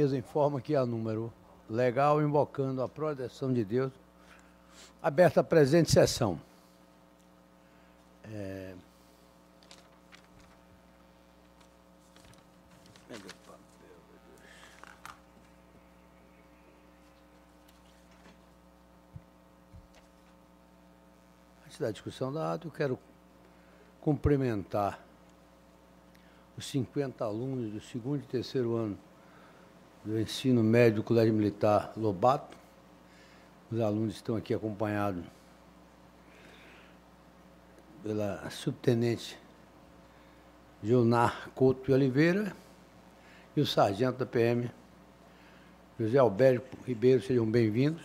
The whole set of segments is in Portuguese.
Informa que há número legal invocando a proteção de Deus. Aberta a presente sessão. Antes da discussão da ata, eu quero cumprimentar os 50 alunos do segundo e terceiro ano do ensino médio do Colégio Militar Lobato. Os alunos estão aqui acompanhados pela subtenente Gilnar Couto de Oliveira e o sargento da PM, José Alberto Ribeiro. Sejam bem-vindos.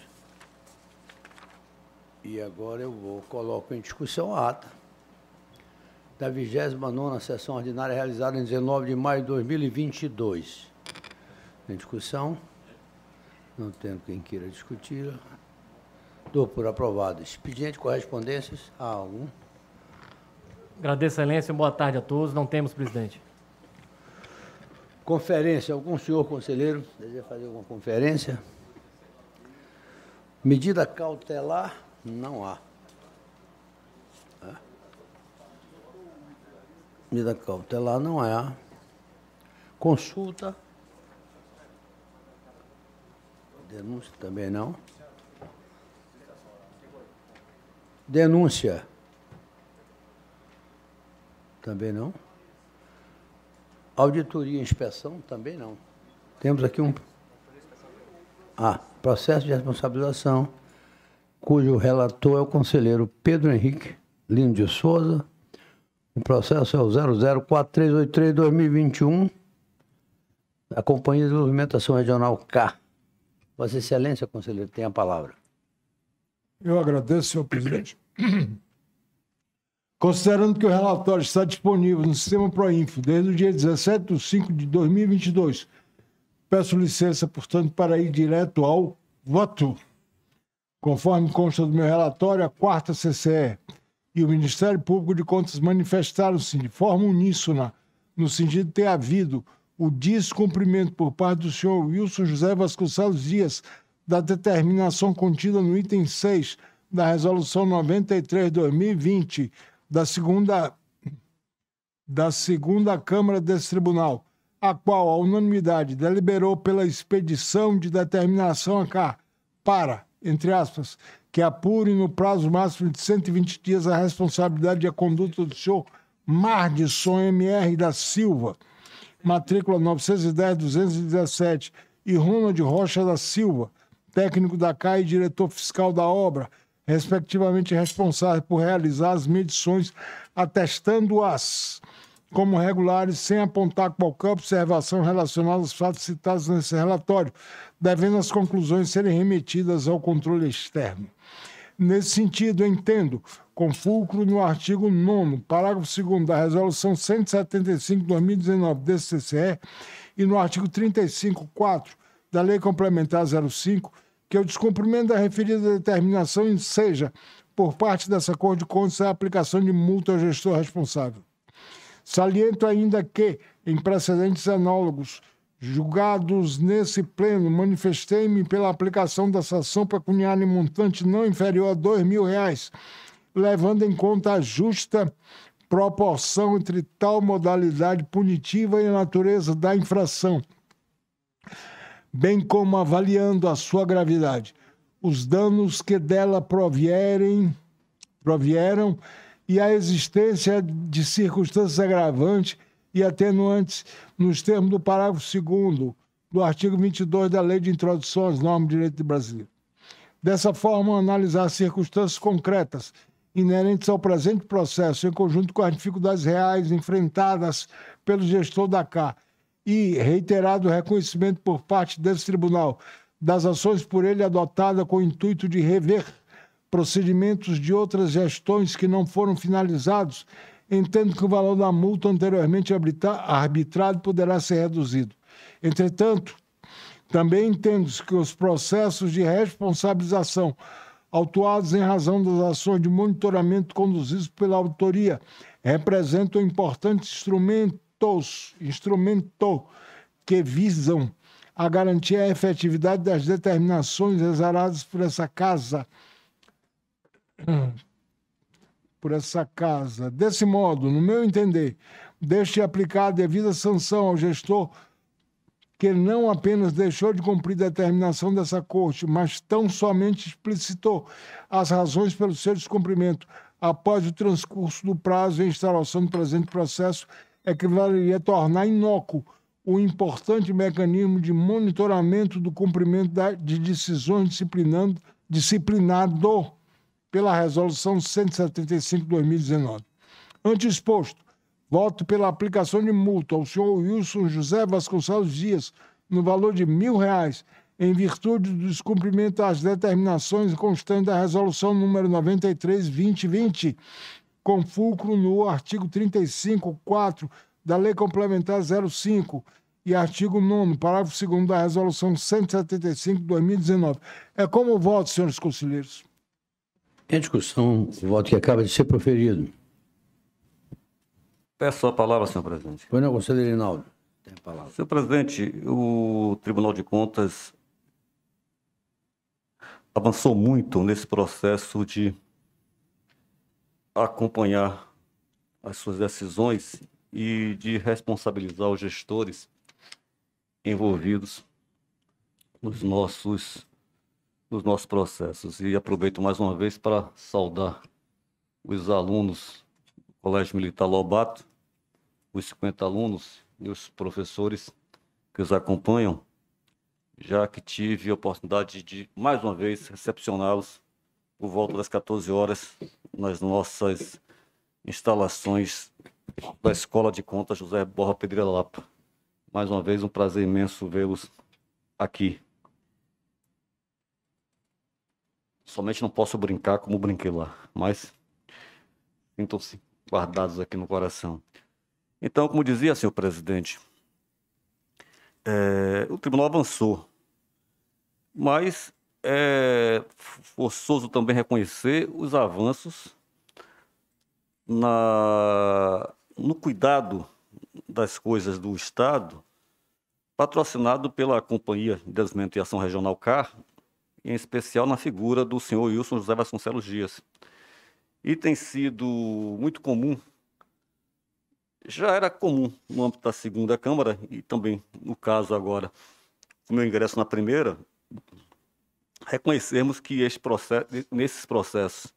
E agora eu coloco em discussão a ata da 29ª sessão ordinária realizada em 19 de maio de 2022. Em discussão, não tendo quem queira discutir, dou por aprovado. Expediente, correspondências, há algum? Agradeço, excelência. Boa tarde a todos. Não temos, presidente. Conferência, algum senhor conselheiro deseja fazer alguma conferência? Medida cautelar, não há. Medida cautelar não há. Consulta. Denúncia também não. Denúncia. Também não. Auditoria e inspeção também não. Temos aqui um... processo de responsabilização, cujo relator é o conselheiro Pedro Henrique Lino de Souza. O processo é o 004383-2021, da Companhia de Desenvolvimento Regional K. Vossa Excelência, conselheiro, tem a palavra. Eu agradeço, senhor presidente. Considerando que o relatório está disponível no sistema Proinfo desde o dia 17 de 5 de 2022, peço licença, portanto, para ir direto ao voto. Conforme consta do meu relatório, a 4ª CCE e o Ministério Público de Contas manifestaram-se de forma uníssona no sentido de ter havido o descumprimento por parte do senhor Wilson José Vasconcelos Dias da determinação contida no item 6 da Resolução 93/2020 da segunda Câmara desse Tribunal, a qual, a unanimidade, deliberou pela expedição de determinação a para, entre aspas, que apure no prazo máximo de 120 dias a responsabilidade e a conduta do senhor Mardisson M.R. da Silva, matrícula 910-217, e Ronald Rocha da Silva, técnico da CAI e diretor fiscal da obra, respectivamente responsável por realizar as medições, atestando-as como regulares, sem apontar qualquer observação relacionada aos fatos citados nesse relatório, devendo as conclusões serem remetidas ao controle externo. Nesse sentido, entendo, com fulcro no artigo 9º, parágrafo 2º da Resolução 175/2019 desse CCE e no artigo 35.4 da Lei Complementar 05, que o descumprimento da referida determinação seja, por parte dessa Corte de Contas, a aplicação de multa ao gestor responsável. Saliento ainda que, em precedentes análogos, julgados nesse pleno, manifestei-me pela aplicação da sanção pecuniária em montante não inferior a R$2.000, levando em conta a justa proporção entre tal modalidade punitiva e a natureza da infração, bem como avaliando a sua gravidade, os danos que dela provieram e a existência de circunstâncias agravantes e atenuantes nos termos do parágrafo 2º do artigo 22 da Lei de Introdução às Normas de Direito Brasileiro. Dessa forma, analisar as circunstâncias concretas inerentes ao presente processo, em conjunto com as dificuldades reais enfrentadas pelo gestor da CA e reiterado o reconhecimento por parte desse tribunal das ações por ele adotadas com o intuito de rever procedimentos de outras gestões que não foram finalizados, entendo que o valor da multa anteriormente arbitrado poderá ser reduzido. Entretanto, também entendo que os processos de responsabilização autuados em razão das ações de monitoramento conduzidos pela autoria representam importantes instrumento que visam a garantir a efetividade das determinações exaradas por essa casa. Desse modo, no meu entender, deixe aplicar a devida sanção ao gestor que não apenas deixou de cumprir a determinação dessa Corte, mas tão somente explicitou as razões pelo seu descumprimento após o transcurso do prazo e a instalação do presente processo, equivaleria a tornar inócuo o importante mecanismo de monitoramento do cumprimento de decisões disciplinado pela Resolução 175/2019. Ante exposto, voto pela aplicação de multa ao senhor Wilson José Vasconcelos Dias, no valor de R$1.000, em virtude do descumprimento das determinações constantes da Resolução número 93/2020, com fulcro no artigo 35.4 da Lei Complementar 05 e artigo 9º, parágrafo 2º da Resolução 175/2019. É como voto, senhores conselheiros. Em discussão, o voto que acaba de ser proferido. Peço a palavra, senhor presidente. Pois não, conselheiro Rinaldo. Tem a palavra. Senhor presidente, o Tribunal de Contas avançou muito nesse processo de acompanhar as suas decisões e de responsabilizar os gestores envolvidos nos nossos processos. E aproveito mais uma vez para saudar os alunos do Colégio Militar Lobato, os 50 alunos e os professores que os acompanham, já que tive a oportunidade de, mais uma vez, recepcioná-los por volta das 14 horas nas nossas instalações da Escola de Contas José Borra Pedreira Lapa. Mais uma vez, um prazer imenso vê-los aqui. Somente não posso brincar como brinquei lá, mas sintam-se guardados aqui no coração. Então, como dizia, senhor presidente, o tribunal avançou, mas é forçoso também reconhecer os avanços no cuidado das coisas do Estado, patrocinado pela Companhia de Desenvolvimento e Ação Regional CAR, em especial na figura do senhor Wilson José Vasconcelos Dias. E tem sido muito comum, já era comum no âmbito da segunda Câmara, e também no caso agora, o meu ingresso na primeira, reconhecermos que nesses processos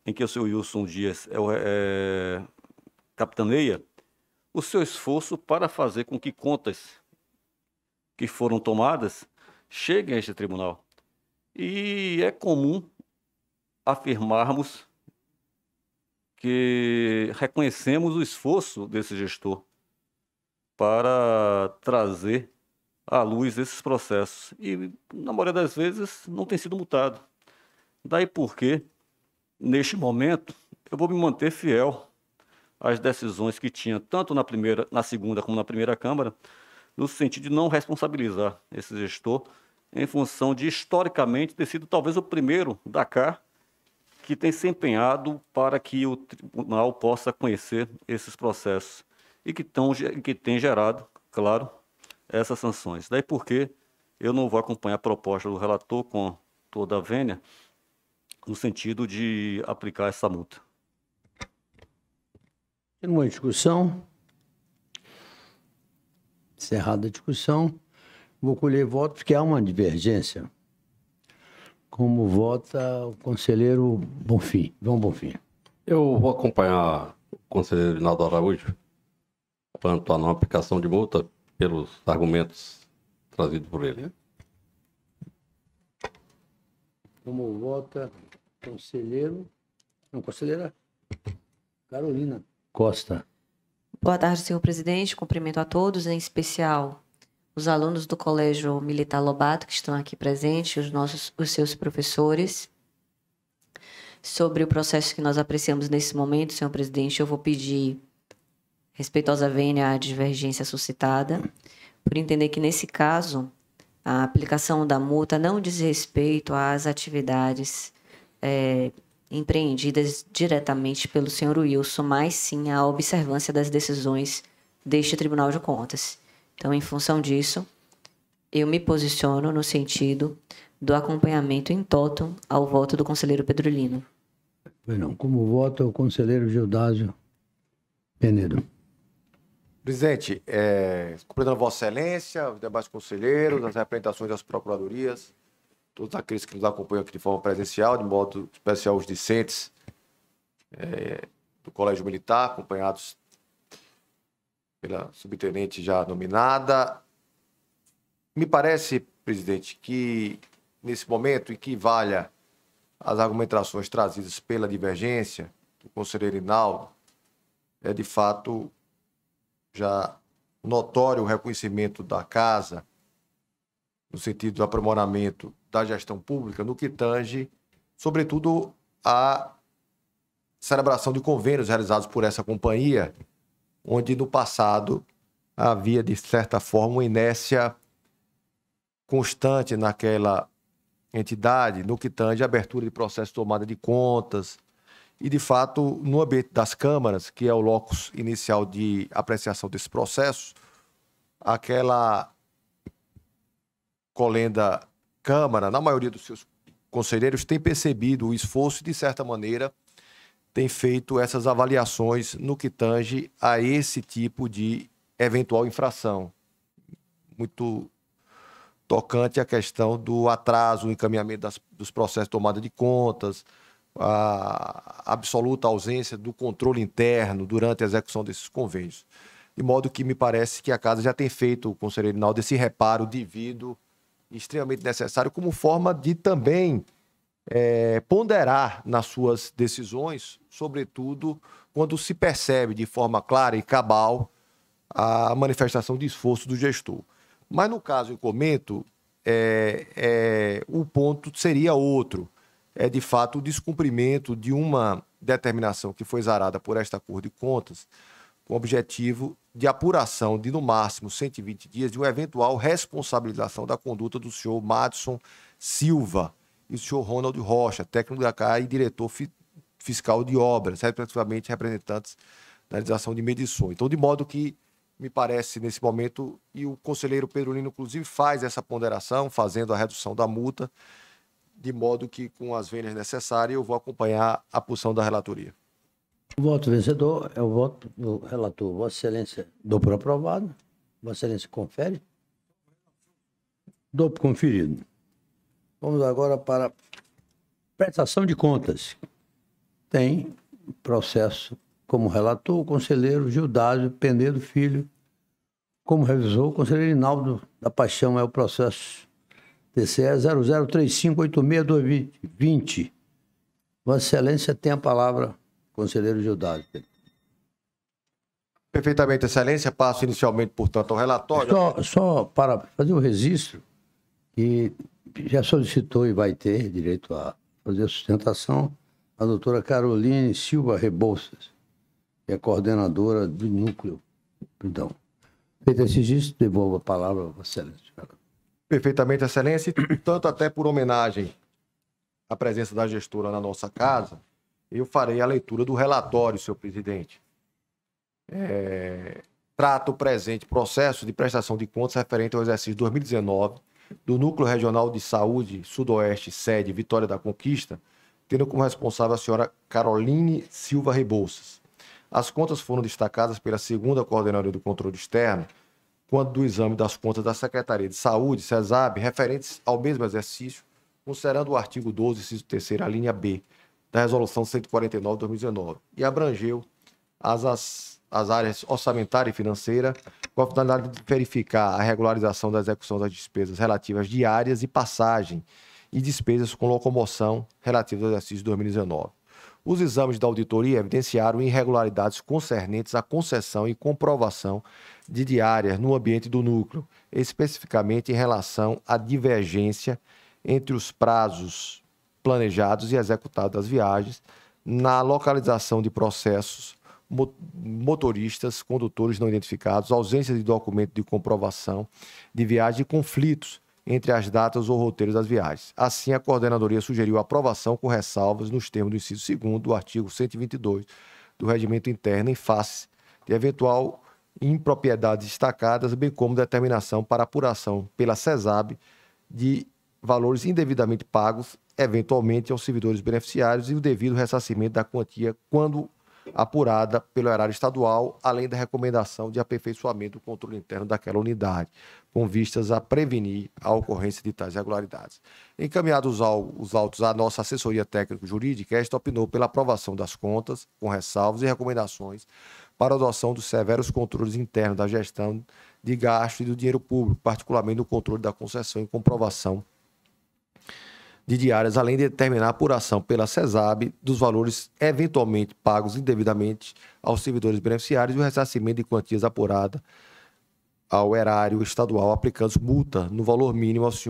em que o senhor Wilson Dias capitaneia, o seu esforço para fazer com que contas que foram tomadas cheguem a este tribunal. E é comum afirmarmos que reconhecemos o esforço desse gestor para trazer à luz esses processos. E, na maioria das vezes, não tem sido multado. Daí porque, neste momento, eu vou me manter fiel às decisões que tinha, tanto na segunda como na primeira Câmara, no sentido de não responsabilizar esse gestor, em função de, historicamente, ter sido talvez o primeiro da CAR que tem se empenhado para que o tribunal possa conhecer esses processos e que tem gerado, claro, essas sanções. Daí porque eu não vou acompanhar a proposta do relator com toda a vênia, no sentido de aplicar essa multa. Tem uma discussão. Encerrada a discussão, vou colher votos, porque há uma divergência. Como vota o conselheiro Bonfim, João Bonfim? Eu vou acompanhar o conselheiro Rinaldo Araújo quanto à não aplicação de multa pelos argumentos trazidos por ele. Como vota conselheiro... Não, conselheira Carolina Costa. Boa tarde, senhor presidente. Cumprimento a todos, em especial os alunos do Colégio Militar Lobato, que estão aqui presentes, os seus professores. Sobre o processo que nós apreciamos nesse momento, senhor presidente, eu vou pedir respeitosa vênia à divergência suscitada, por entender que, nesse caso, a aplicação da multa não diz respeito às atividades empreendidas diretamente pelo senhor Wilson, mas sim à observância das decisões deste Tribunal de Contas. Então, em função disso, eu me posiciono no sentido do acompanhamento em toto ao voto do conselheiro Pedrolino. Pois não. Como vota o conselheiro Gildásio Penedo. Presidente, cumprimentando Vossa Excelência, os demais conselheiros, as representações das procuradorias, todos aqueles que nos acompanham aqui de forma presencial, de modo especial os discentes do Colégio Militar, acompanhados pela subtenente já nominada. Me parece, presidente, que nesse momento equivalha às argumentações trazidas pela divergência do conselheiro Hinaldo, é de fato já notório o reconhecimento da Casa no sentido do aprimoramento da gestão pública no que tange, sobretudo, a celebração de convênios realizados por essa companhia, onde no passado havia, de certa forma, uma inércia constante naquela entidade, no que tange a abertura de processo de tomada de contas, e, de fato, no ambiente das câmaras, que é o locus inicial de apreciação desse processo, aquela colenda Câmara, na maioria dos seus conselheiros, tem percebido o esforço e, de certa maneira, tem feito essas avaliações no que tange a esse tipo de eventual infração. Muito tocante à questão do atraso, o encaminhamento dos processos de tomada de contas, a absoluta ausência do controle interno durante a execução desses convênios. De modo que me parece que a Casa já tem feito, o conselheiro Hinaldo, esse reparo devido, extremamente necessário, como forma de também ponderar nas suas decisões, sobretudo quando se percebe de forma clara e cabal a manifestação de esforço do gestor. Mas no caso em comento, o ponto seria outro. É, de fato, o descumprimento de uma determinação que foi exarada por esta Corte de Contas, com o objetivo de apuração de, no máximo, 120 dias de uma eventual responsabilização da conduta do senhor Madison Silva e do senhor Ronald Rocha, técnico da CAI e diretor fiscal de obras, respectivamente representantes da realização de medições. Então, de modo que, me parece, nesse momento, e o conselheiro Pedrolino, inclusive, faz essa ponderação, fazendo a redução da multa, de modo que, com as vênias necessárias, eu vou acompanhar a posição da relatoria. O voto vencedor é o voto do relator. Vossa Excelência, dou por aprovado. Vossa Excelência confere. Dou por conferido. Vamos agora para prestação de contas. Tem processo como relator o conselheiro Gildásio Penedo Filho. Como revisor, o conselheiro Hinaldo da Paixão. É o processo TCE 003586-2020. Vossa Excelência tem a palavra, conselheiro Gildásio. Perfeitamente, Excelência. Passo inicialmente, portanto, ao relatório. Só para fazer o registro, que já solicitou e vai ter direito a fazer a sustentação a doutora Caroline Silva Rebouças, que é coordenadora do núcleo. Perdão. Feito esse registro, devolvo a palavra a Vossa Excelência. Perfeitamente, Excelência. E, tanto até por homenagem à presença da gestora na nossa casa, eu farei a leitura do relatório, senhor presidente. Trata o presente processo de prestação de contas referente ao exercício 2019 do Núcleo Regional de Saúde Sudoeste, sede Vitória da Conquista, tendo como responsável a senhora Caroline Silva Rebouças. As contas foram destacadas pela segunda Coordenadoria do Controle Externo, quanto do exame das contas da Secretaria de Saúde, CESAB, referentes ao mesmo exercício, considerando o artigo 12, inciso 3º, a linha B, da Resolução 149 de 2019, e abrangeu as áreas orçamentária e financeira, com a finalidade de verificar a regularização da execução das despesas relativas diárias e passagem e despesas com locomoção relativas ao exercício de 2019. Os exames da auditoria evidenciaram irregularidades concernentes à concessão e comprovação de diárias no ambiente do núcleo, especificamente em relação à divergência entre os prazos planejados e executados das viagens, na localização de processos, motoristas, condutores não identificados, ausência de documento de comprovação de viagem e conflitos entre as datas ou roteiros das viagens. Assim, a coordenadoria sugeriu a aprovação com ressalvas nos termos do inciso 2º do artigo 122 do Regimento Interno, em face de eventual impropriedades destacadas, bem como determinação para apuração pela CESAB de valores indevidamente pagos, eventualmente aos servidores beneficiários, e o devido ressarcimento da quantia quando apurada pelo erário estadual, além da recomendação de aperfeiçoamento do controle interno daquela unidade, com vistas a prevenir a ocorrência de tais irregularidades. Encaminhados os autos à nossa assessoria técnico-jurídica, esta optou pela aprovação das contas, com ressalvas e recomendações, para a adoção dos severos controles internos da gestão de gasto e do dinheiro público, particularmente no controle da concessão e comprovação de diárias, além de determinar a apuração pela CESAB dos valores eventualmente pagos indevidamente aos servidores beneficiários e o ressarcimento de quantias apurada ao erário estadual, aplicando multa no valor mínimo às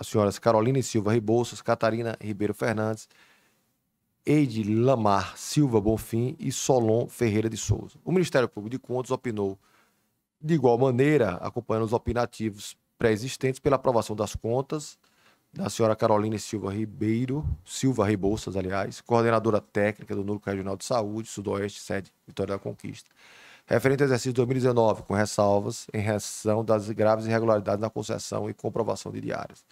senhoras Carolina Silva Rebouças, Catarina Ribeiro Fernandes, Eide Lamar Silva Bonfim e Solon Ferreira de Souza. O Ministério Público de Contas opinou de igual maneira, acompanhando os opinativos pré-existentes, pela aprovação das contas da senhora Carolina Silva Rebouças, coordenadora técnica do Núcleo Regional de Saúde, Sudoeste, sede Vitória da Conquista, referente ao exercício 2019, com ressalvas em razão das graves irregularidades na concessão e comprovação de diárias.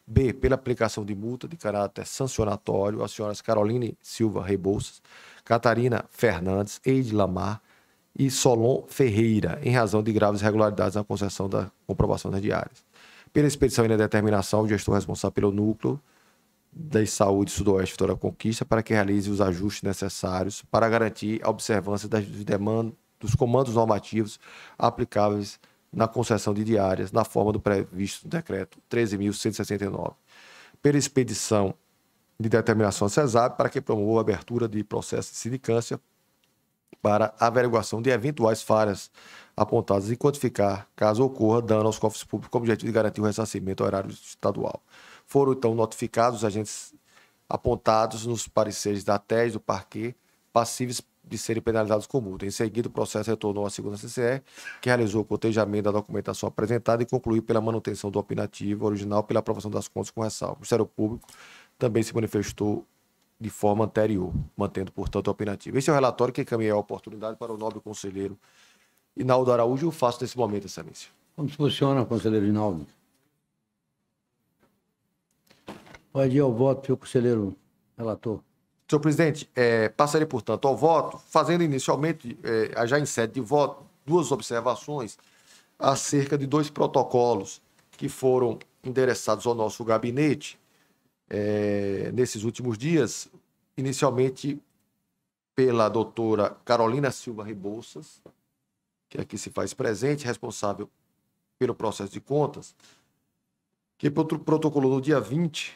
B, pela aplicação de multa de caráter sancionatório às senhoras Carolina Silva Rebouças, Catarina Fernandes, Eide Lamar e Solon Ferreira, em razão de graves irregularidades na concessão da comprovação das diárias. Pela expedição e na determinação, o gestor responsável pelo Núcleo de Saúde Sudoeste Vitória da Conquista para que realize os ajustes necessários para garantir a observância das demandas dos comandos normativos aplicáveis na concessão de diárias, na forma do previsto no decreto 13.169. Pela expedição de determinação à CESAB para que promova a abertura de processo de sindicância para averiguação de eventuais falhas apontadas e quantificar, caso ocorra, dano aos cofres públicos com o objetivo de garantir o ressarcimento ao erário estadual. Foram, então, notificados os agentes apontados nos pareceres da TES do Parquet, passíveis de serem penalizados com multa. Em seguida, o processo retornou à segunda CCE, que realizou o cotejamento da documentação apresentada e concluiu pela manutenção do opinativo original pela aprovação das contas com ressalva. O Ministério Público também se manifestou de forma anterior, mantendo, portanto, o opinativo. Esse é o relatório que encaminhei a oportunidade para o nobre conselheiro Inaldo Araújo, e o faço nesse momento, Excelência. Como se funciona, conselheiro Inaldo? Pode ir ao voto, senhor conselheiro relator. Senhor presidente, passarei, portanto, ao voto, fazendo inicialmente, já em sede de voto, duas observações acerca de dois protocolos que foram endereçados ao nosso gabinete nesses últimos dias, inicialmente pela doutora Carolina Silva Rebouças, que aqui se faz presente, responsável pelo processo de contas, que protocolou no dia 20,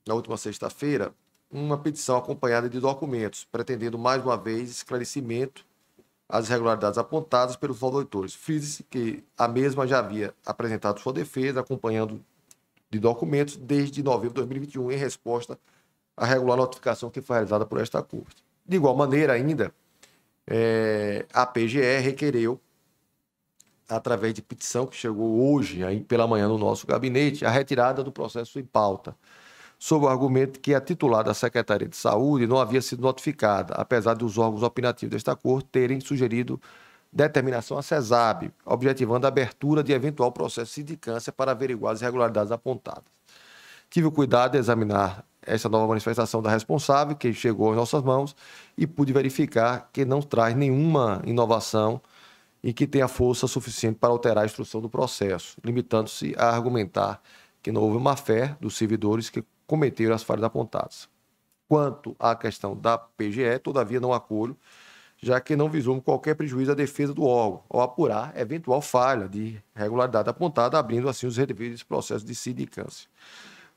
na última sexta-feira, uma petição acompanhada de documentos, pretendendo mais uma vez esclarecimento às irregularidades apontadas pelos auditores. Frise que a mesma já havia apresentado sua defesa, acompanhando de documentos desde novembro de 2021, em resposta à regular notificação que foi realizada por esta Corte. De igual maneira, ainda, a PGE requereu, através de petição que chegou hoje, aí pela manhã, no nosso gabinete, a retirada do processo em pauta, sob o argumento que a titular da Secretaria de Saúde não havia sido notificada, apesar dos órgãos opinativos desta Corte terem sugerido determinação à CESAB, objetivando a abertura de eventual processo de sindicância para averiguar as irregularidades apontadas. Tive o cuidado de examinar essa nova manifestação da responsável, que chegou em nossas mãos, e pude verificar que não traz nenhuma inovação e que tenha força suficiente para alterar a instrução do processo, limitando-se a argumentar que não houve má-fé dos servidores que cometeram as falhas apontadas. Quanto à questão da PGE, todavia não acolho, já que não visumo qualquer prejuízo à defesa do órgão, ao apurar eventual falha de regularidade apontada, abrindo assim os devidos processos de sindicância.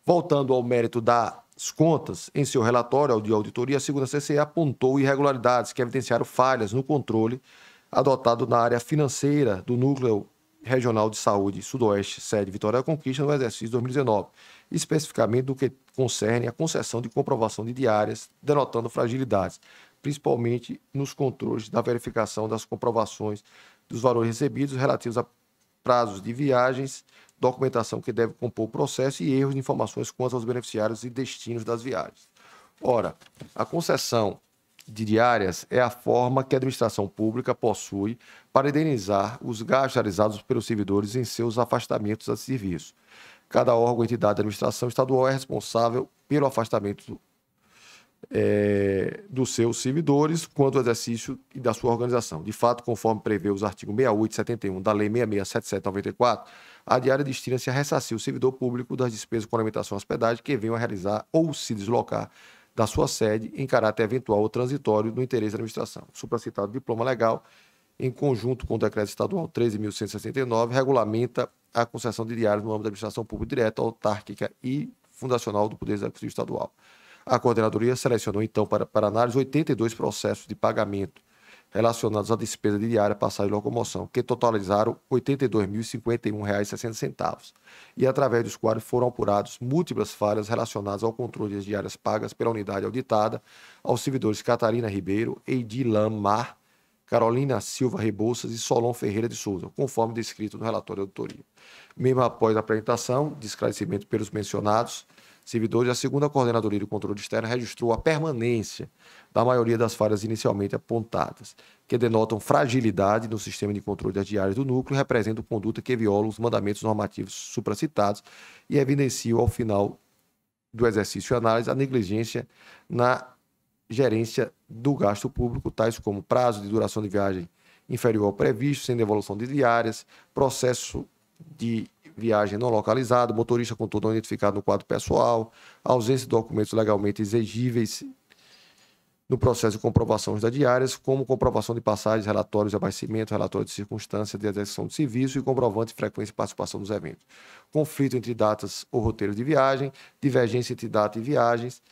Voltando ao mérito das contas, em seu relatório de auditoria, a segunda CCE apontou irregularidades que evidenciaram falhas no controle adotado na área financeira do Núcleo Regional de Saúde Sudoeste, sede Vitória da Conquista, no exercício 2019, especificamente no que concerne a concessão de comprovação de diárias, denotando fragilidades, principalmente nos controles da verificação das comprovações dos valores recebidos relativos a prazos de viagens, documentação que deve compor o processo e erros de informações quanto aos beneficiários e destinos das viagens. Ora, a concessão de diárias é a forma que a administração pública possui para indenizar os gastos realizados pelos servidores em seus afastamentos a serviço. Cada órgão ou entidade da administração estadual é responsável pelo afastamento dos seus servidores quanto ao exercício e da sua organização. De fato, conforme prevê os artigos 68 e 71 da Lei 6677/94, a diária destina-se a ressarcir o servidor público das despesas com alimentação e hospedagem que venham a realizar ou se deslocar da sua sede em caráter eventual ou transitório no interesse da administração. O supracitado diploma legal, em conjunto com o Decreto Estadual 13.169, regulamenta a concessão de diárias no âmbito da administração pública direta, autárquica e fundacional do Poder Executivo Estadual. A coordenadoria selecionou, então, para análise 82 processos de pagamento relacionados à despesa de diária, passagem e locomoção, que totalizaram R$ 82.051,60, e através dos quais foram apurados múltiplas falhas relacionadas ao controle das diárias pagas pela unidade auditada aos servidores Catarina Ribeiro, Eidilan Mar, Carolina Silva Rebouças e Solon Ferreira de Souza, conforme descrito no relatório de auditoria. Mesmo após a apresentação de esclarecimento pelos mencionados servidores, a segunda coordenadoria do controle externo registrou a permanência da maioria das falhas inicialmente apontadas, que denotam fragilidade no sistema de controle das diárias do núcleo e representam conduta que viola os mandamentos normativos supracitados e evidenciam, ao final do exercício e análise, a negligência na gerência do gasto público, tais como prazo de duração de viagem inferior ao previsto, sem devolução de diárias, processo de viagem não localizado, motorista com todo não identificado no quadro pessoal, ausência de documentos legalmente exigíveis no processo de comprovação das diárias, como comprovação de passagens, relatórios de abastecimento, relatório de circunstância de execução de serviço e comprovante de frequência e participação nos eventos. Conflito entre datas ou roteiros de viagem, divergência entre data e viagens,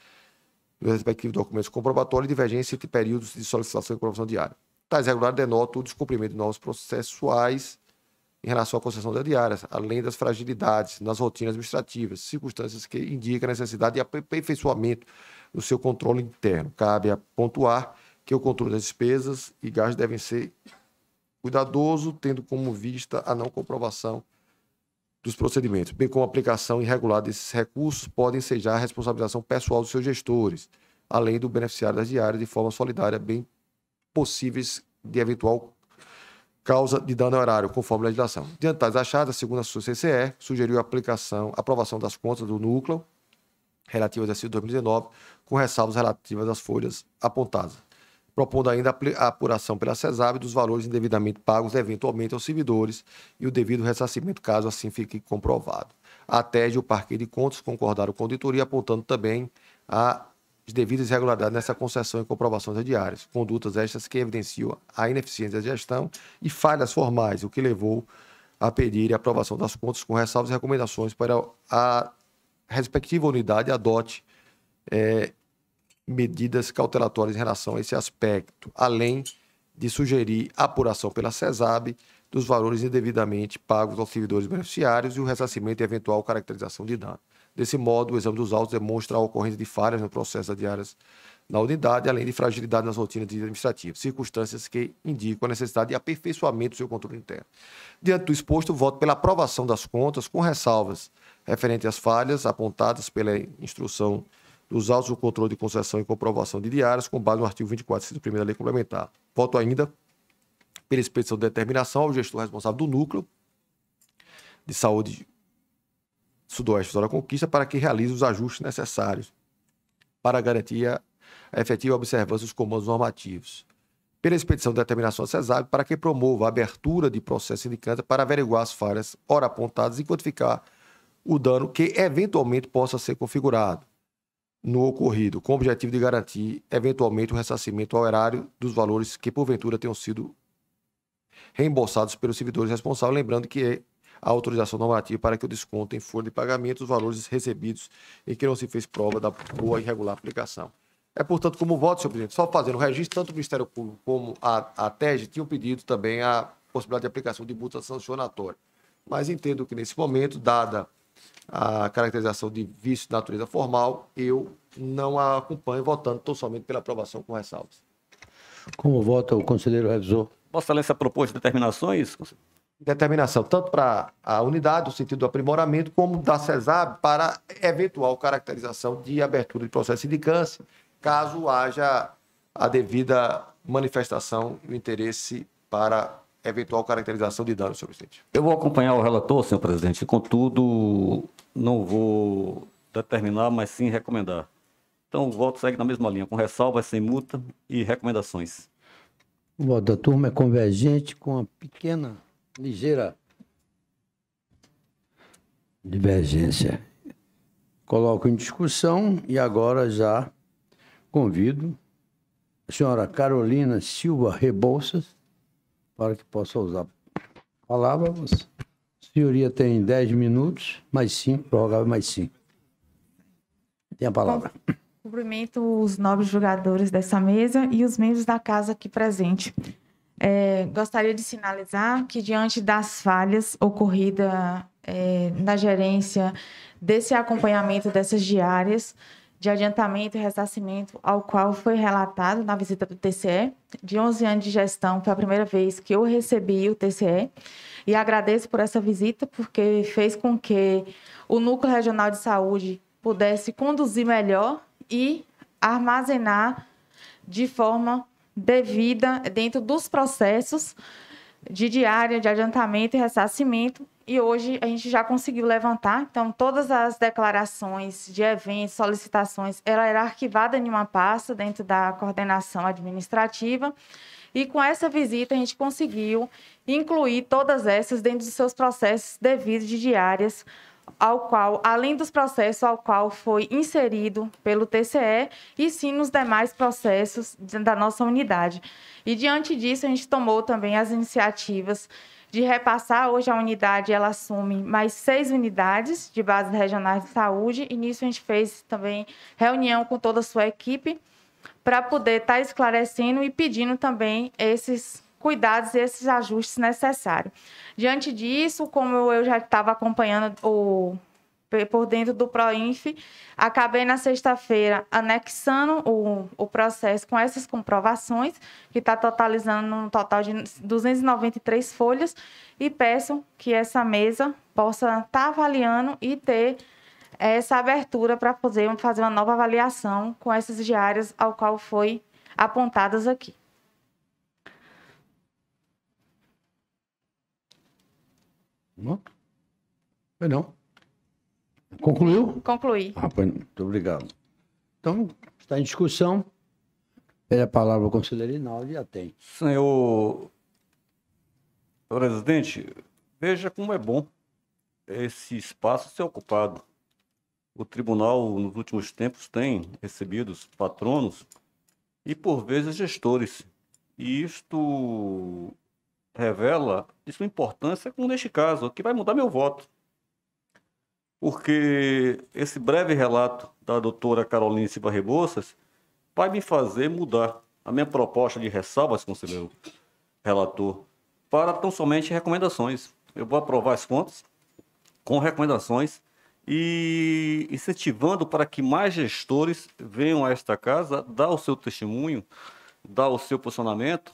dos respectivos documentos comprobatórios e divergência entre períodos de solicitação e comprovação diária. Tais irregularidades denotam o descumprimento de normas processuais em relação à concessão das diárias, além das fragilidades nas rotinas administrativas, circunstâncias que indicam a necessidade de aperfeiçoamento do seu controle interno. Cabe a pontuar que o controle das despesas e gastos devem ser cuidadoso, tendo como vista a não comprovação dos procedimentos, bem como a aplicação irregular desses recursos podem ensejar a responsabilização pessoal dos seus gestores, além do beneficiário das diárias de forma solidária, bem possíveis de eventual causa de dano horário, conforme a legislação. Diante das achadas, segundo a sua CCE, sugeriu a aprovação das contas do núcleo relativas ao exercício de 2019, com ressalvas relativas às folhas apontadas, propondo ainda a apuração pela CESAB dos valores indevidamente pagos eventualmente aos servidores e o devido ressarcimento, caso assim fique comprovado. A TED e o Parque de Contas concordaram com a auditoria, apontando também as devidas irregularidades nessa concessão e comprovação das diárias, condutas estas que evidenciam a ineficiência da gestão e falhas formais, o que levou a pedir a aprovação das contas com ressalvas e recomendações para a respectiva unidade adote medidas cautelatórias em relação a esse aspecto, além de sugerir a apuração pela CESAB dos valores indevidamente pagos aos servidores beneficiários e o ressarcimento e eventual caracterização de dano. Desse modo, o exame dos autos demonstra a ocorrência de falhas no processo das diárias na unidade, além de fragilidade nas rotinas administrativas, circunstâncias que indicam a necessidade de aperfeiçoamento do seu controle interno. Diante do exposto, voto pela aprovação das contas, com ressalvas referente às falhas apontadas pela instrução dos autos do controle de concessão e comprovação de diárias, com base no artigo 24, inciso 1º da Lei Complementar. Voto ainda pela expedição de determinação ao gestor responsável do Núcleo de Saúde Sudoeste da Conquista para que realize os ajustes necessários para garantir a efetiva observância dos comandos normativos. Pela expedição de determinação à CESAB para que promova a abertura de processo sindicante para averiguar as falhas ora apontadas e quantificar o dano que eventualmente possa ser configurado no ocorrido, com o objetivo de garantir eventualmente o ressarcimento ao erário dos valores que porventura tenham sido reembolsados pelos servidores responsáveis, lembrando que a autorização normativa para que o desconto em folha de pagamento os valores recebidos em que não se fez prova da boa e irregular aplicação. É, portanto, como voto, senhor presidente, só fazendo o registro, tanto o Ministério Público como a TEG tinham pedido também a possibilidade de aplicação de multa sancionatória. Mas entendo que, nesse momento, dada a caracterização de vício de natureza formal, eu não a acompanho, votando tão somente pela aprovação com ressalvas. Como vota o conselheiro revisor? Vossa Excelência propôs determinações? Determinação tanto para a unidade, no sentido do aprimoramento, como da CESAB para eventual caracterização de abertura de processo de sindicância, caso haja a devida manifestação e o interesse para eventual caracterização de dano, senhor presidente. Eu vou acompanhar o relator, senhor presidente, contudo, não vou determinar, mas sim recomendar. Então, o voto segue na mesma linha, com ressalvas, sem multa e recomendações. O voto da turma é convergente com uma pequena, ligeira divergência. Coloco em discussão e agora já convido a senhora Carolina Silva Rebouças para que possa usar a palavra. A senhoria tem 10 minutos, mais 5, prorrogável mais 5. Tem a palavra. Cumprimento os nobres julgadores dessa mesa e os membros da casa aqui presente. Gostaria de sinalizar que, diante das falhas ocorridas na gerência desse acompanhamento dessas diárias de adiantamento e ressarcimento, ao qual foi relatado na visita do TCE, de 11 anos de gestão, foi a primeira vez que eu recebi o TCE, e agradeço por essa visita, porque fez com que o Núcleo Regional de Saúde pudesse conduzir melhor e armazenar de forma devida dentro dos processos de diária, de adiantamento e ressarcimento. E hoje a gente já conseguiu levantar. Então, todas as declarações de eventos, solicitações, ela era arquivada em uma pasta dentro da coordenação administrativa. E com essa visita a gente conseguiu incluir todas essas dentro dos seus processos devidos de diárias, ao qual, além dos processos ao qual foi inserido pelo TCE, e sim nos demais processos da nossa unidade. E diante disso, a gente tomou também as iniciativas de repassar. Hoje a unidade ela assume mais 6 unidades de bases regionais de saúde, e nisso a gente fez também reunião com toda a sua equipe para poder estar esclarecendo e pedindo também esses cuidados e esses ajustes necessários. Diante disso, como eu já estava acompanhando por dentro do PROINF, acabei na sexta-feira anexando o processo com essas comprovações, que está totalizando um total de 293 folhas, e peço que essa mesa possa estar avaliando e ter essa abertura para poder fazer uma nova avaliação com essas diárias ao qual foi apontadas aqui. Não? Foi não. Concluiu? Concluí. Muito obrigado. Então, está em discussão. Pede a palavra ao conselheiro Rinaldo e já tem. Senhor presidente, veja como é bom esse espaço ser ocupado. O tribunal, nos últimos tempos, tem recebido os patronos e, por vezes, gestores. E isto revela de sua importância, como neste caso, que vai mudar meu voto. Porque esse breve relato da doutora Carolina Silva Rebouças vai me fazer mudar a minha proposta de ressalvas, conselheiro relator, para tão somente recomendações. Eu vou aprovar as contas com recomendações e incentivando para que mais gestores venham a esta casa dar o seu testemunho, dar o seu posicionamento,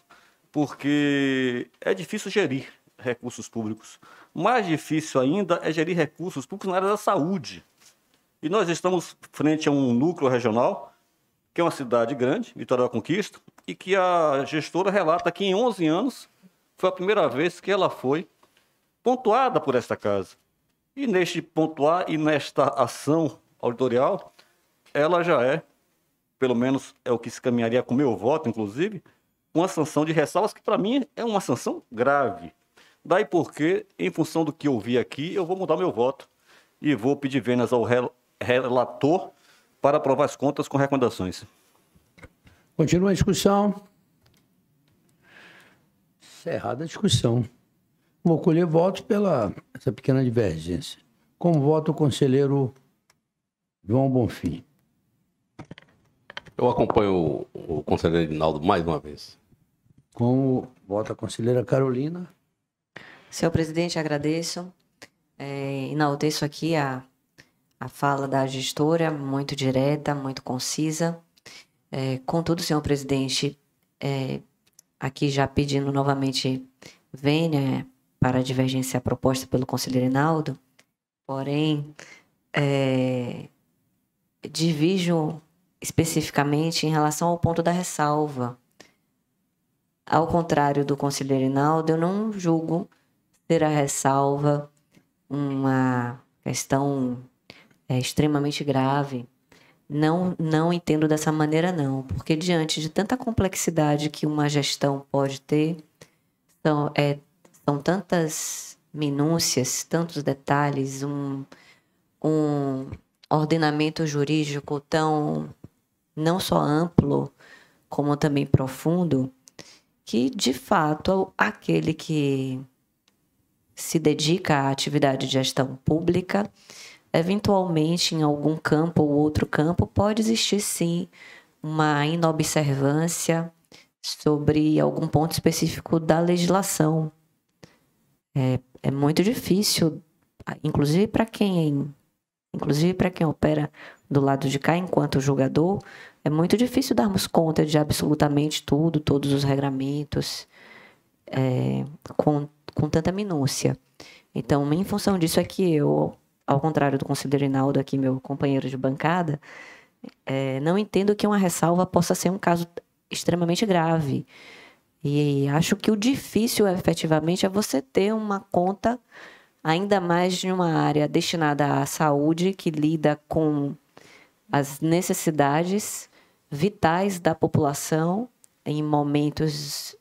porque é difícil gerir recursos públicos. Mais difícil ainda é gerir recursos públicos na área da saúde. E nós estamos frente a um núcleo regional, que é uma cidade grande, Vitória da Conquista, e que a gestora relata que em 11 anos foi a primeira vez que ela foi pontuada por esta casa. E neste pontuar e nesta ação auditorial, ela já é, pelo menos é o que se caminharia com o meu voto, inclusive, uma sanção de ressalvas que, para mim, é uma sanção grave. Daí porque, em função do que eu vi aqui, eu vou mudar meu voto e vou pedir vênias ao relator para aprovar as contas com recomendações. Continua a discussão. Encerrada a discussão. Vou colher votos pela essa pequena divergência. Como vota o conselheiro João Bonfim? Eu acompanho o conselheiro Rinaldo mais uma vez. Como vota a conselheira Carolina? Senhor presidente, agradeço. Enalteço aqui a fala da gestora, muito direta, muito concisa. Contudo, senhor presidente, aqui já pedindo novamente vênia para a divergência proposta pelo conselheiro Rinaldo, porém, divido especificamente em relação ao ponto da ressalva. Ao contrário do conselheiro Rinaldo, eu não julgo ser a ressalva uma questão extremamente grave. Não entendo dessa maneira, não, porque diante de tanta complexidade que uma gestão pode ter, são tantas minúcias, tantos detalhes, um ordenamento jurídico tão não só amplo, como também profundo, que, de fato, aquele que se dedica à atividade de gestão pública, eventualmente, em algum campo ou outro campo, pode existir, sim, uma inobservância sobre algum ponto específico da legislação. É muito difícil, inclusive para quem opera do lado de cá, enquanto julgador, é muito difícil darmos conta de absolutamente tudo, todos os regramentos, com tanta minúcia. Então, em função disso é que eu, ao contrário do conselheiro Rinaldo, aqui meu companheiro de bancada, não entendo que uma ressalva possa ser um caso extremamente grave. E acho que o difícil, efetivamente, é você ter uma conta, ainda mais de uma área destinada à saúde, que lida com as necessidades vitais da população em momentos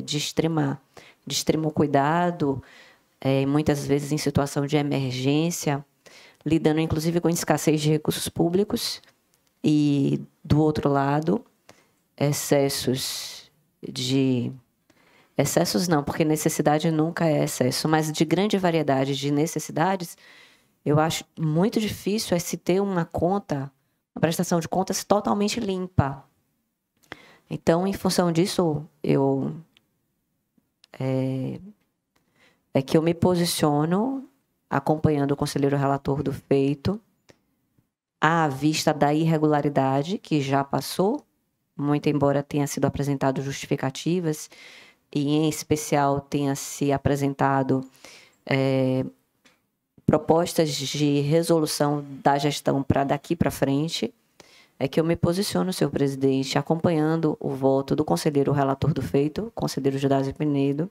de extremo cuidado, muitas vezes em situação de emergência, lidando inclusive com escassez de recursos públicos e, do outro lado, excessos não, porque necessidade nunca é excesso, mas de grande variedade de necessidades. Eu acho muito difícil se ter uma prestação de contas totalmente limpa. Então, em função disso, que eu me posiciono acompanhando o conselheiro relator do feito, à vista da irregularidade que já passou, muito embora tenha sido apresentado justificativas, e em especial tenha se apresentado propostas de resolução da gestão para daqui para frente, é que eu me posiciono, senhor presidente, acompanhando o voto do conselheiro relator do feito, conselheiro Judásio Pinedo,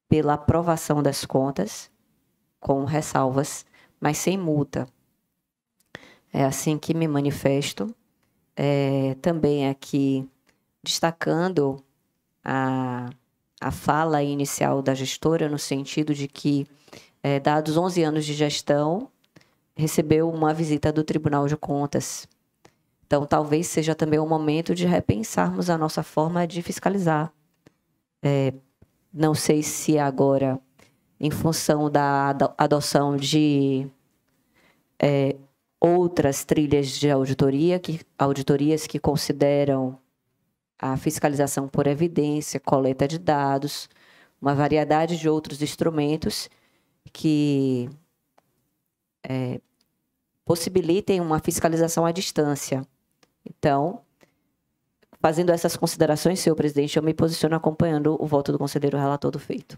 pela aprovação das contas, com ressalvas, mas sem multa. É assim que me manifesto. Também aqui destacando a fala inicial da gestora, no sentido de que, dados 11 anos de gestão, recebeu uma visita do Tribunal de Contas. Então, talvez seja também o momento de repensarmos a nossa forma de fiscalizar. Não sei se agora, em função da adoção de outras trilhas de auditorias que consideram a fiscalização por evidência, coleta de dados, uma variedade de outros instrumentos que possibilitem uma fiscalização à distância. Então, fazendo essas considerações, senhor presidente, eu me posiciono acompanhando o voto do conselheiro relator do feito.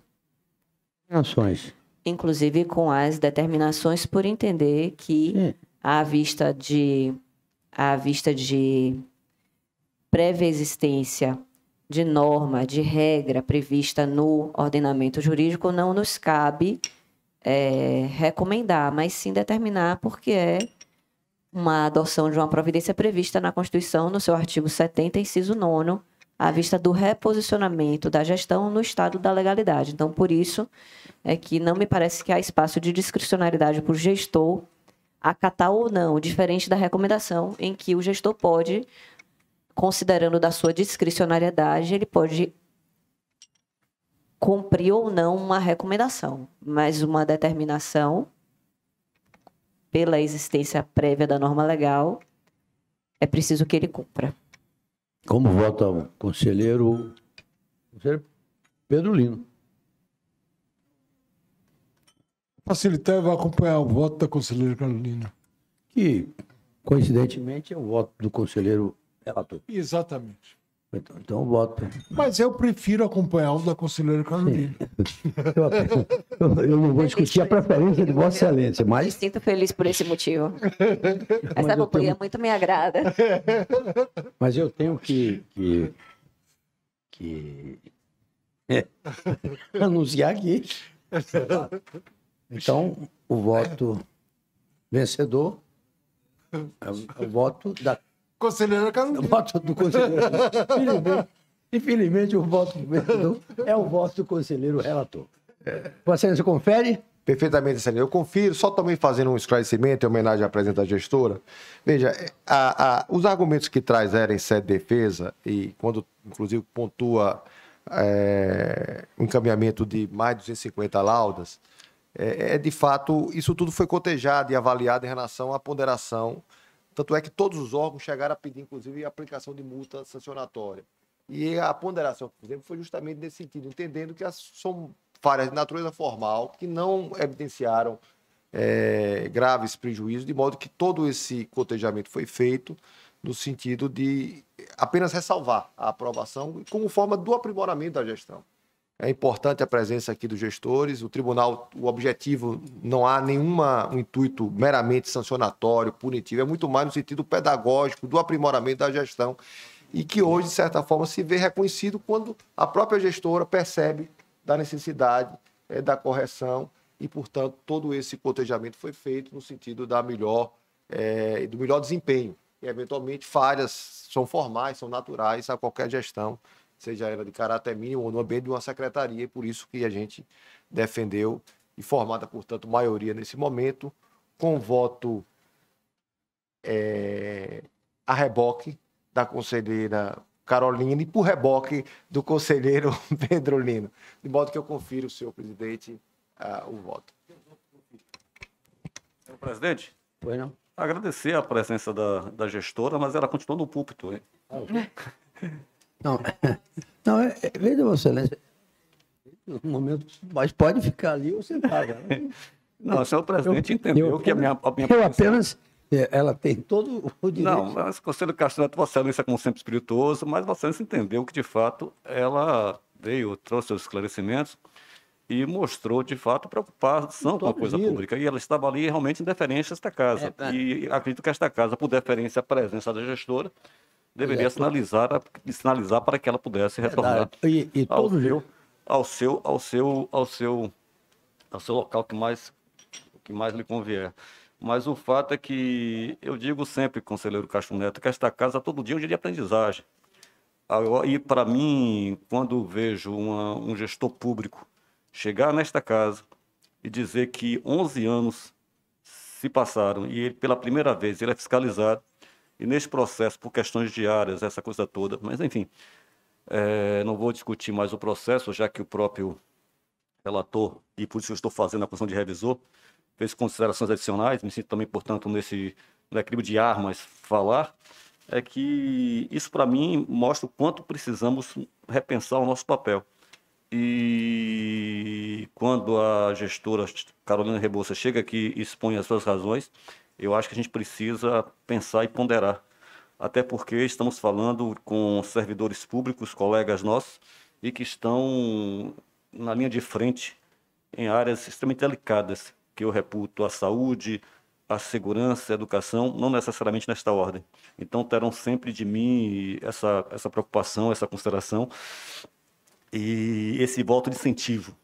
Ações. Inclusive com as determinações por entender que, à vista de prévia existência de norma, de regra prevista no ordenamento jurídico, não nos cabe recomendar, mas sim determinar, porque é uma adoção de uma providência prevista na Constituição, no seu artigo 70, inciso 9º, à vista do reposicionamento da gestão no estado da legalidade. Então, por isso, é que não me parece que há espaço de discricionariedade para o gestor acatar ou não, diferente da recomendação, em que o gestor pode, considerando da sua discricionariedade, ele pode cumprir ou não uma recomendação, mas uma determinação, pela existência prévia da norma legal, é preciso que ele cumpra. Como vota o conselheiro Pedro Lino? Facilitar, eu vou acompanhar o voto da conselheira Carolina. Que, coincidentemente, é o voto do conselheiro relator. Exatamente. Então voto. Mas eu prefiro acompanhar o da conselheira Carolina. Eu não vou discutir a preferência de Vossa Excelência, Me mas... sinto feliz por esse motivo. Essa companhia muito me agrada. Mas eu tenho que anunciar aqui. Então, o voto vencedor é o voto da... Conselheira Carolina. O voto do conselheiro. Infelizmente, o voto vencedor é o voto do conselheiro relator. Vossa Excelência confere? Perfeitamente, Excelência. Eu confiro, só também fazendo um esclarecimento em homenagem à presidente da gestora. Veja, os argumentos que traz ela em sede de defesa, e quando, inclusive, pontua um encaminhamento de mais de 250 laudas, de fato, isso tudo foi cotejado e avaliado em relação à ponderação. Tanto é que todos os órgãos chegaram a pedir, inclusive, a aplicação de multa sancionatória. E a ponderação, por exemplo, foi justamente nesse sentido, entendendo que são falhas de natureza formal que não evidenciaram graves prejuízos, de modo que todo esse cotejamento foi feito no sentido de apenas ressalvar a aprovação como forma do aprimoramento da gestão. É importante a presença aqui dos gestores. O tribunal, o objetivo, não há um intuito meramente sancionatório, punitivo, é muito mais no sentido pedagógico, do aprimoramento da gestão, e que hoje, de certa forma, se vê reconhecido quando a própria gestora percebe da necessidade da correção e, portanto, todo esse cotejamento foi feito no sentido do melhor desempenho. E, eventualmente, falhas são formais, são naturais a qualquer gestão, seja ela de caráter mínimo ou no ambiente de uma secretaria, e por isso que a gente defendeu, e formada, portanto, maioria nesse momento, com voto a reboque da conselheira Carolina e por reboque do conselheiro Pedrolino. De modo que eu confiro, senhor presidente, o voto. Senhor presidente, Pois não? agradecer a presença da gestora, mas ela continuou no púlpito, hein? Não, veja, Vossa Excelência, no momento, mas pode ficar ali ou sentar. Não, o senhor presidente entendeu que a minha Eu apenas... Ela tem todo o direito. Não, mas o Conselho Castro, Vossa Excelência, como sempre espirituoso, mas Vossa Excelência entendeu que, de fato, ela trouxe os esclarecimentos e mostrou, de fato, preocupação com a coisa pública. E ela estava ali realmente em deferência a esta casa. E acredito que esta casa, por deferência à presença da gestora, deveria sinalizar para que ela pudesse retornar ao seu local que mais lhe convier. Mas o fato é que eu digo sempre, conselheiro Castro Neto, que esta casa todo dia é um dia de aprendizagem. E para mim, quando vejo um gestor público chegar nesta casa e dizer que 11 anos se passaram e ele, pela primeira vez ele é fiscalizado, e neste processo, por questões diárias, essa coisa toda, mas enfim, não vou discutir mais o processo, já que o próprio relator, e por isso eu estou fazendo a função de revisor, fez considerações adicionais, me sinto também, portanto, no equilíbrio de armas falar, é que isso, para mim, mostra o quanto precisamos repensar o nosso papel. E quando a gestora Carolina Rebouças chega aqui e expõe as suas razões, eu acho que a gente precisa pensar e ponderar. Até porque estamos falando com servidores públicos, colegas nossos, e que estão na linha de frente em áreas extremamente delicadas, que eu reputo a saúde, a segurança, a educação, não necessariamente nesta ordem. Então terão sempre de mim essa preocupação, essa consideração e esse voto de incentivo,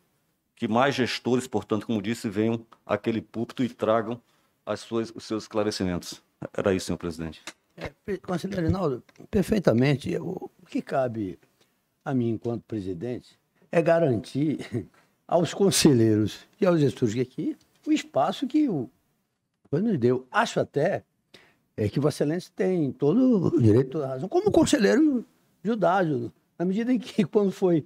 que mais gestores, portanto, como disse, venham àquele púlpito e tragam os seus esclarecimentos. Era isso, senhor presidente. Conselheiro Reinaldo, perfeitamente. O que cabe a mim, enquanto presidente, é garantir aos conselheiros e aos gestores aqui o espaço que o nos deu. Acho até que Vossa Excelência tem todo o direito, toda a razão, como conselheiro Judágio, na medida em que, quando foi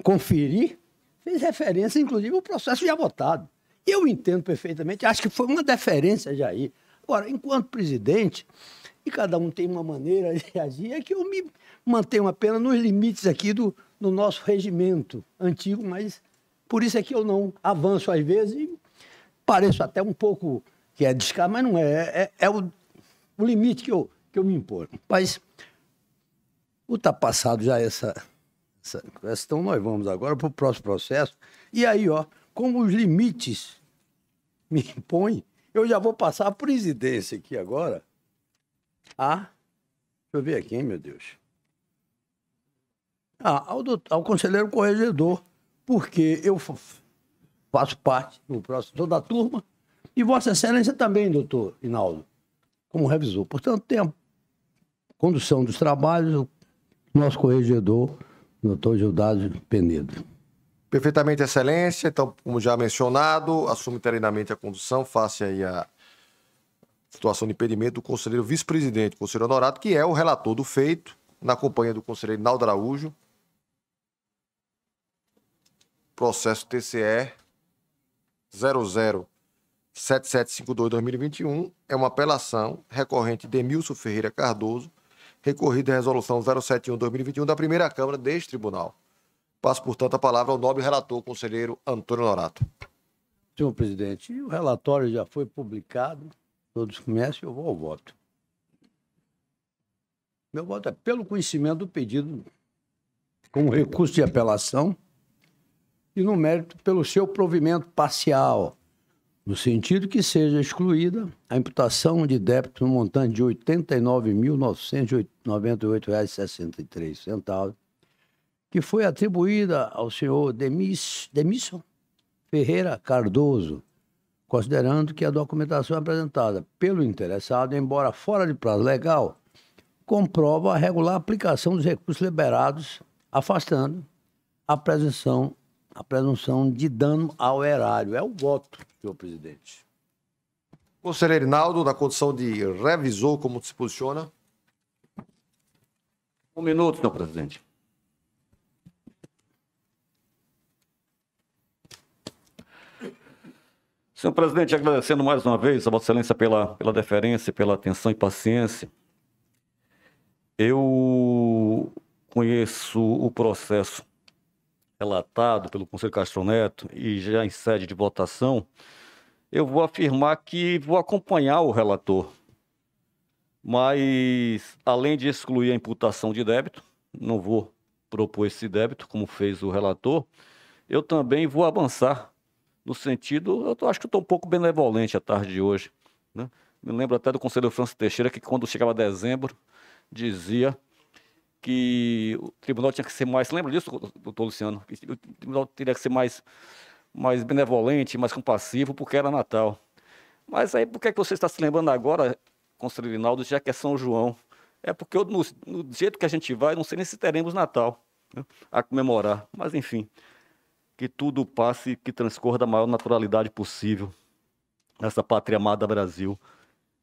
conferir, fez referência, inclusive, ao processo já votado. Eu entendo perfeitamente, acho que foi uma deferência já aí. Agora, enquanto presidente, e cada um tem uma maneira de agir, é que eu me mantenho apenas nos limites aqui do nosso regimento antigo, mas por isso é que eu não avanço às vezes e pareço até um pouco que é descaso, mas não é. É o limite que eu me imponho. Mas está passado já essa questão, nós vamos agora para o próximo processo. E aí, como os limites me impõem, eu já vou passar a presidência aqui agora. Deixa eu ver aqui, hein, meu Deus. Ao conselheiro corregedor, porque eu faço parte do próximo da turma e Vossa Excelência também, doutor Hinaldo, como revisor. Portanto, tem a condução dos trabalhos o nosso corregedor, doutor Gildário Penedo. Perfeitamente, Excelência. Então, como já mencionado, assume interinamente a condução, face aí a situação de impedimento do conselheiro vice-presidente, conselheiro Honorato, que é o relator do feito, na companhia do conselheiro Naldo Araújo. Processo TCE 007752-2021 é uma apelação recorrente de Emilson Ferreira Cardoso, recorrida à resolução 071-2021 da primeira Câmara deste tribunal. Passo, portanto, a palavra ao nobre relator, conselheiro Antônio Honorato. Senhor presidente, o relatório já foi publicado, todos conhecem, eu vou ao voto. Meu voto é pelo conhecimento do pedido com recurso de apelação e, no mérito, pelo seu provimento parcial, no sentido que seja excluída a imputação de débito no montante de R$ 89.998,63, que foi atribuída ao senhor Demison Ferreira Cardoso, considerando que a documentação apresentada pelo interessado, embora fora de prazo legal, comprova a regular aplicação dos recursos liberados, afastando a presunção de dano ao erário. É o voto, senhor presidente. Conselheiro Hinaldo, na condição de revisor, como se posiciona? 1 minuto, senhor presidente. Senhor presidente, agradecendo mais uma vez a Vossa Excelência pela deferência, pela atenção e paciência. Eu conheço o processo relatado pelo conselheiro Castro Neto e já em sede de votação, eu vou afirmar que vou acompanhar o relator. Mas, além de excluir a imputação de débito, não vou propor esse débito, como fez o relator, eu também vou avançar no sentido, eu acho que estou um pouco benevolente à tarde de hoje, né? Me lembro até do conselheiro Francisco Teixeira, que quando chegava dezembro, dizia que o tribunal tinha que ser mais... Lembra disso, doutor Luciano? Que o tribunal teria que ser mais benevolente, mais compassivo, porque era Natal. Mas aí, por que você está se lembrando agora, conselheiro Hinaldo, já que é São João? É porque no jeito que a gente vai, não sei nem se teremos Natal, né, a comemorar. Mas, enfim, que tudo passe e que transcorra da maior naturalidade possível nessa pátria amada Brasil.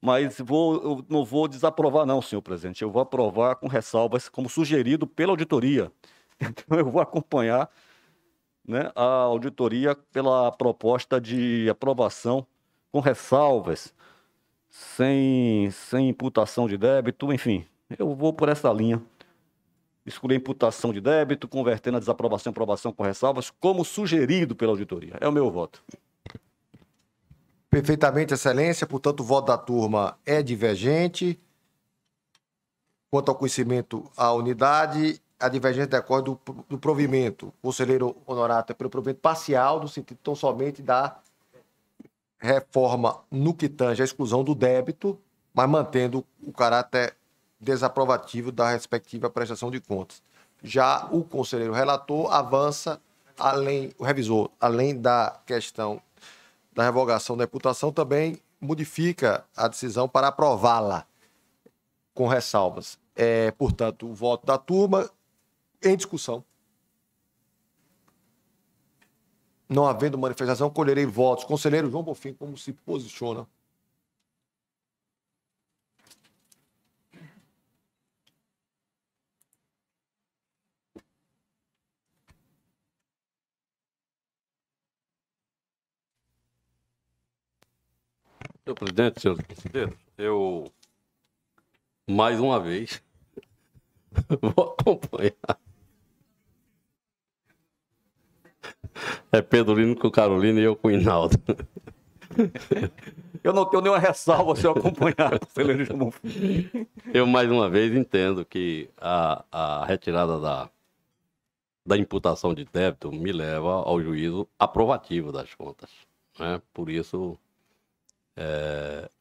Mas eu não vou desaprovar não, senhor presidente. Eu vou aprovar com ressalvas, como sugerido pela auditoria. Então, eu vou acompanhar, né, a auditoria pela proposta de aprovação com ressalvas, sem imputação de débito, enfim. Eu vou por essa linha. Excluir a imputação de débito, convertendo a desaprovação em aprovação com ressalvas, como sugerido pela auditoria. É o meu voto. Perfeitamente, Excelência. Portanto, o voto da turma é divergente. Quanto ao conhecimento à unidade, a divergência decorre do provimento. O conselheiro Honorato é pelo provimento parcial, no sentido tão somente da reforma no que tange a exclusão do débito, mas mantendo o caráter desaprovativo da respectiva prestação de contas. Já o conselheiro relator avança, o revisor, além da questão da revogação da imputação, também modifica a decisão para aprová-la com ressalvas. Portanto, o voto da turma em discussão. Não havendo manifestação, colherei votos. Conselheiro João Bonfim, como se posiciona? Senhor presidente, senhores conselheiros, eu, mais uma vez, vou acompanhar. É Pedro Lino com Carolina e eu com o Hinaldo. Eu não tenho nenhuma ressalva se eu acompanhar, conselheiro João Bonfim. Eu, mais uma vez, entendo que a retirada da imputação de débito me leva ao juízo aprovativo das contas, né? Por isso,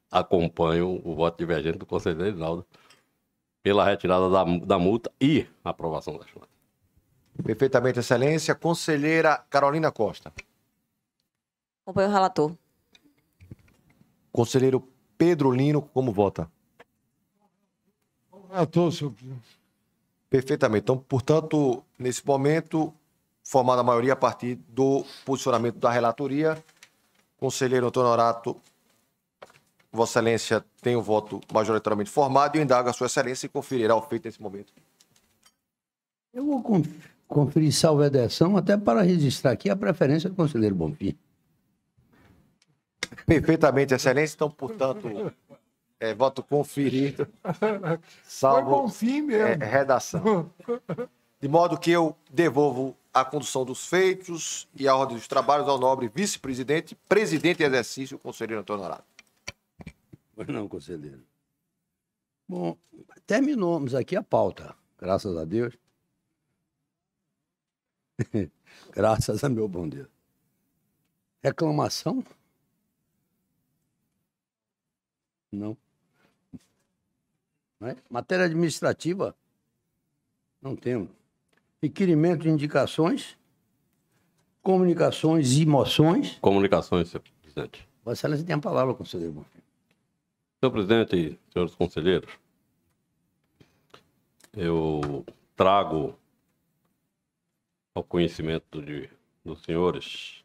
acompanho o voto divergente do conselheiro Reinaldo pela retirada da multa e aprovação das contas. Perfeitamente, excelência. Conselheira Carolina Costa. Acompanho o relator. Conselheiro Pedro Lino, como vota? Senhor presidente. Perfeitamente. Então, portanto, nesse momento, formada a maioria a partir do posicionamento da relatoria. Conselheiro Antônio Honorato, Vossa Excelência tem o voto majoritariamente formado e eu indago a Sua Excelência e conferirá o feito nesse momento. Eu vou conferir salvo edição até para registrar aqui a preferência do conselheiro Bonfim. Perfeitamente, Excelência. Então, portanto, voto conferido, Foi salvo bom fim mesmo. redação. De modo que eu devolvo a condução dos feitos e a ordem dos trabalhos ao nobre vice-presidente, presidente em exercício, conselheiro Antônio Honorato. Pois não, conselheiro. Bom, terminamos aqui a pauta, graças a Deus. Graças a meu bom Deus. Reclamação? Não. Não é? Matéria administrativa? Não temos. Requerimento de indicações? Comunicações e moções? Comunicações, senhor presidente. Vossa Excelência tem a palavra, conselheiro Bonfim. Senhor presidente e senhores conselheiros, eu trago ao conhecimento dos senhores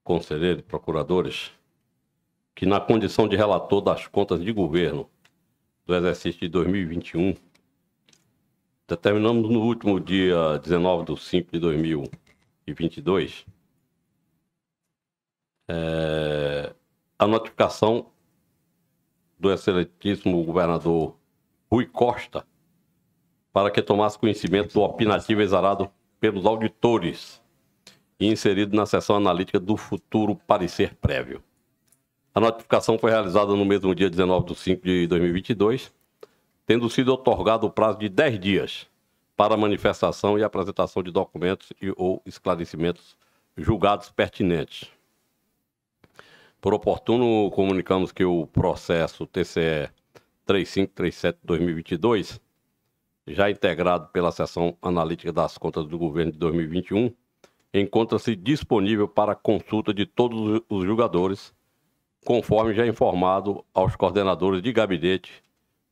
conselheiros e procuradores que, na condição de relator das contas de governo do exercício de 2021, determinamos no último dia 19/5/2022 a notificação do excelentíssimo governador Rui Costa para que tomasse conhecimento do opinativo exarado pelos auditores e inserido na seção analítica do futuro parecer prévio. A notificação foi realizada no mesmo dia 19/5/2022, tendo sido otorgado o prazo de 10 dias para a manifestação e apresentação de documentos ou esclarecimentos julgados pertinentes. Por oportuno, comunicamos que o processo TCE 3537/2022, já integrado pela seção analítica das contas do governo de 2021, encontra-se disponível para consulta de todos os julgadores, conforme já informado aos coordenadores de gabinete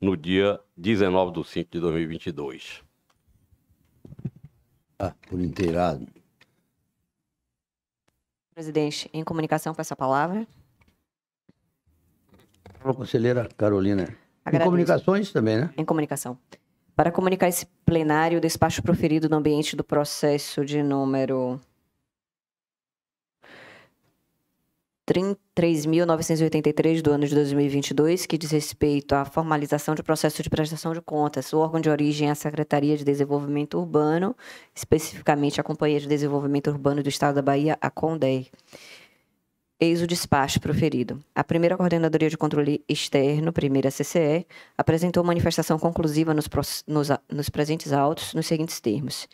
no dia 19/5/2022. Por inteirado. Presidente, em comunicação, peço a palavra. Conselheira Carolina. Em Agradeço. comunicações também, né? Em comunicação. Para comunicar esse plenário, o despacho proferido no ambiente do processo de número 3.983 do ano de 2022, que diz respeito à formalização de processo de prestação de contas. O órgão de origem é a Secretaria de Desenvolvimento Urbano, especificamente a Companhia de Desenvolvimento Urbano do Estado da Bahia, a CONDEI. Eis o despacho proferido. A primeira Coordenadoria de Controle Externo, primeira CCE, apresentou manifestação conclusiva nos presentes autos, nos seguintes termos.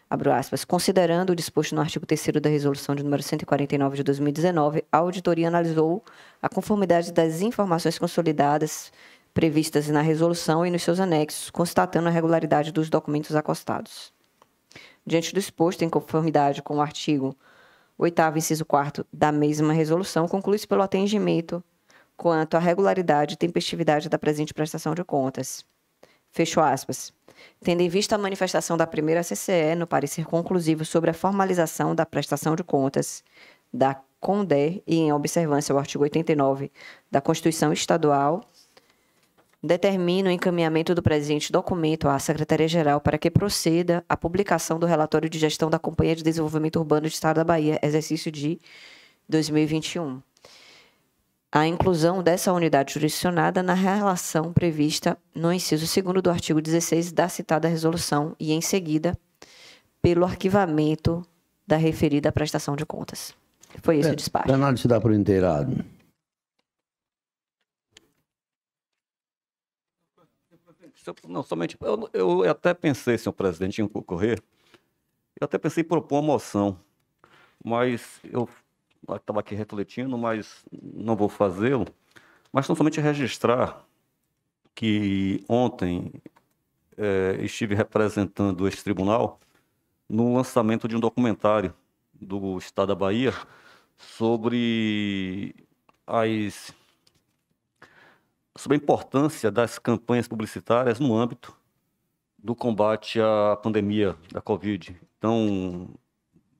Abro aspas. Considerando o disposto no artigo 3º da Resolução de número 149 de 2019, a auditoria analisou a conformidade das informações consolidadas previstas na resolução e nos seus anexos, constatando a regularidade dos documentos acostados. Diante do exposto, em conformidade com o artigo 8º, inciso 4º da mesma resolução, conclui-se pelo atendimento quanto à regularidade e tempestividade da presente prestação de contas. Fecho aspas. Tendo em vista a manifestação da primeira CCE no parecer conclusivo sobre a formalização da prestação de contas da CONDER e em observância ao artigo 89 da Constituição Estadual, determino o encaminhamento do presente documento à Secretaria-Geral para que proceda a publicação do relatório de gestão da Companhia de Desenvolvimento Urbano do Estado da Bahia, exercício de 2021. A inclusão dessa unidade jurisdicionada na relação prevista no inciso 2º do artigo 16 da citada resolução e, em seguida, pelo arquivamento da referida prestação de contas. Foi esse o despacho. A análise dá por inteirado. Não, somente, eu até pensei, senhor presidente, em concorrer, Eu até pensei em propor uma moção, mas eu estava aqui refletindo, mas não vou fazê-lo. Mas não somente registrar que ontem estive representando esse tribunal no lançamento de um documentário do Estado da Bahia sobre a importância das campanhas publicitárias no âmbito do combate à pandemia da Covid. Então,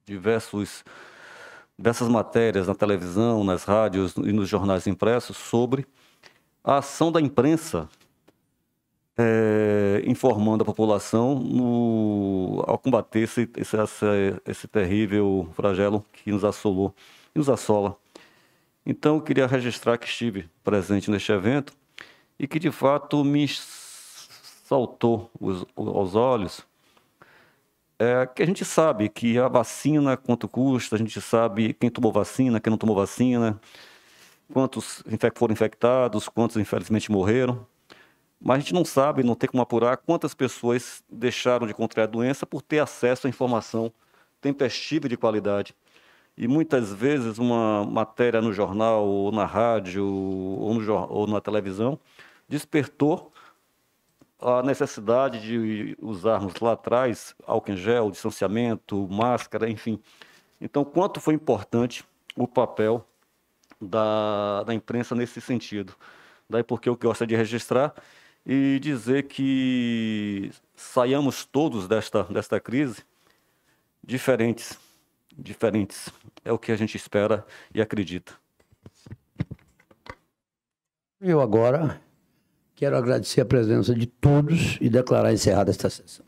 diversas matérias na televisão, nas rádios e nos jornais impressos sobre a ação da imprensa informando a população ao combater esse terrível flagelo que nos assolou e nos assola. Então, eu queria registrar que estive presente neste evento e que, de fato, me saltou aos olhos que a gente sabe que a vacina, quanto custa, a gente sabe quem tomou vacina, quem não tomou vacina, quantos foram infectados, quantos, infelizmente, morreram. Mas a gente não sabe, não tem como apurar quantas pessoas deixaram de contrair a doença por ter acesso à informação tempestiva e de qualidade. E muitas vezes uma matéria no jornal, ou na rádio, ou na televisão, despertou a necessidade de usarmos lá atrás álcool em gel, distanciamento, máscara, enfim. Então, quanto foi importante o papel da imprensa nesse sentido. Daí porque eu gosto de registrar e dizer que saiamos todos desta crise diferentes. É o que a gente espera e acredita. Eu agora quero agradecer a presença de todos e declarar encerrada esta sessão.